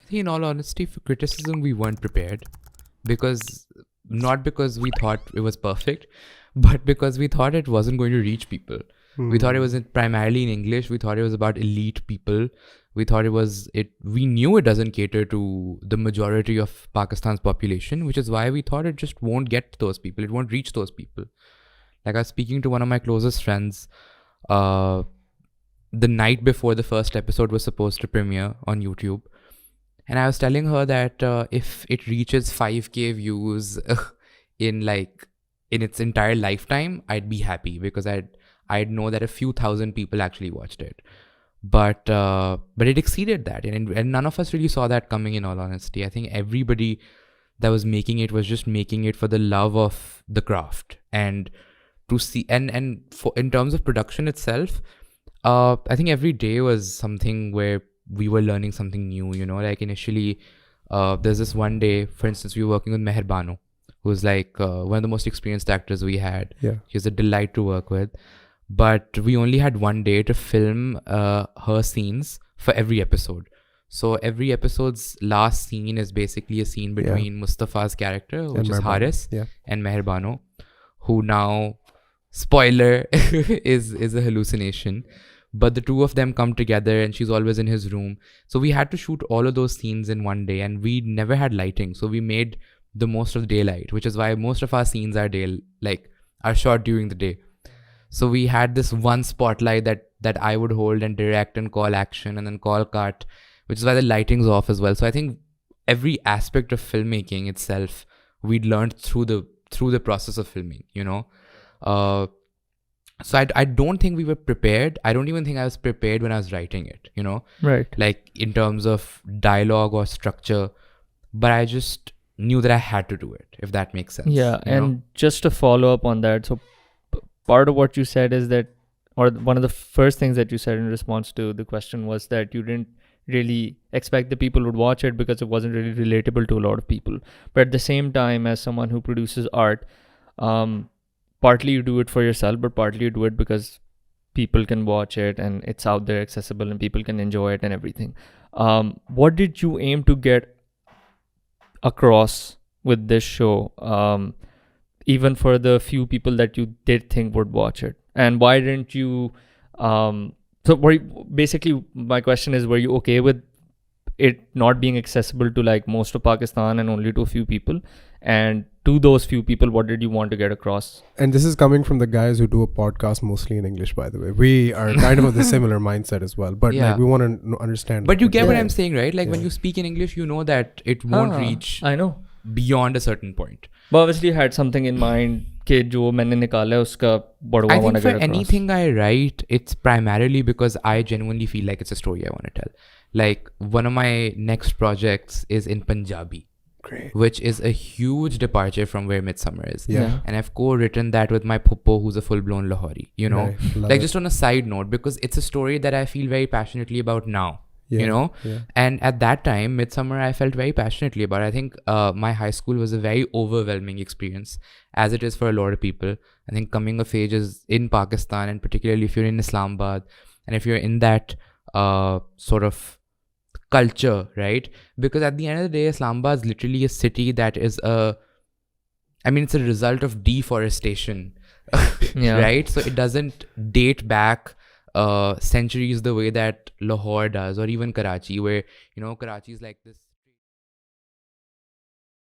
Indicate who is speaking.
Speaker 1: See, in all honesty, for criticism, we weren't prepared because not because we thought it was perfect, but because we thought it wasn't going to reach people. We thought it was primarily in English. We thought it was about elite people. We thought we knew it doesn't cater to the majority of Pakistan's population, which is why we thought it just won't get to those people. It won't reach those people. Like, I was speaking to one of my closest friends the night before the first episode was supposed to premiere on YouTube. And I was telling her that if it reaches 5K views in its entire lifetime, I'd be happy because I'd know that a few thousand people actually watched it. But it exceeded that, and none of us really saw that coming. In all honesty, I think everybody that was making it was just making it for the love of the craft and to see. And for in terms of production itself, I think every day was something where we were learning something new. Like initially, there's this one day, for instance, we were working with Meher Bano, who's like one of the most experienced actors we had.
Speaker 2: Yeah.
Speaker 1: She's a delight to work with. But we only had one day to film her scenes for every episode. So every episode's last scene is basically a scene between Mustafa's character, which is Haris, and Meher Bano, who now, spoiler, is a hallucination. But the two of them come together and she's always in his room. So we had to shoot all of those scenes in one day, and we never had lighting. So we made the most of daylight, which is why most of our scenes are shot during the day. So we had this one spotlight that I would hold and direct and call action and then call cut, which is why the lighting's off as well. So I think every aspect of filmmaking itself, we'd learned through the process of filming, So I don't think we were prepared. I don't even think I was prepared when I was writing it,
Speaker 2: Right.
Speaker 1: Like in terms of dialogue or structure, but I just knew that I had to do it, if that makes sense.
Speaker 2: Yeah, and just to follow up on that, so part of what you said is that, or one of the first things that you said in response to the question was that you didn't really expect the people would watch it because it wasn't really relatable to a lot of people. But at the same time, as someone who produces art, partly you do it for yourself, but partly you do it because people can watch it and it's out there accessible and people can enjoy it and everything. What did you aim to get across with this show? Even for the few people that you did think would watch it, and why didn't you basically my question is, were you okay with it not being accessible to like most of Pakistan and only to a few people? And to those few people, what did you want to get across?
Speaker 3: And this is coming from the guys who do a podcast mostly in English, by the way. We are kind of the similar mindset as well, but we want to understand.
Speaker 1: But you get what I'm saying, right? Like when you speak in English, you know that it won't reach
Speaker 2: I know
Speaker 1: beyond a certain point.
Speaker 2: But obviously you had something in mind कि जो मैंने निकाला है उसका बड़वा
Speaker 1: I think
Speaker 2: wanna
Speaker 1: for
Speaker 2: get across.
Speaker 1: anything I write, it's primarily because I genuinely feel like it's a story I want to tell. Like one of my next projects is in Punjabi.
Speaker 3: Great.
Speaker 1: Which is a huge departure from where Midsummer is.
Speaker 2: Yeah.
Speaker 1: And I've co-written that with my Puppo, who's a full-blown Lahori,
Speaker 3: Right. Love
Speaker 1: like
Speaker 3: it.
Speaker 1: just on a side note, because it's a story that I feel very passionately about now,
Speaker 3: Yeah.
Speaker 1: And at that time, Midsummer, I felt very passionately about. I think my high school was a very overwhelming experience, as it is for a lot of people. I think coming of age is in Pakistan, and particularly if you're in Islamabad, and if you're in that sort of culture, right? Because at the end of the day, Islamabad is literally a city that is it's a result of deforestation,
Speaker 2: Yeah.
Speaker 1: right? So it doesn't date back centuries the way that Lahore does, or even Karachi, where Karachi is like this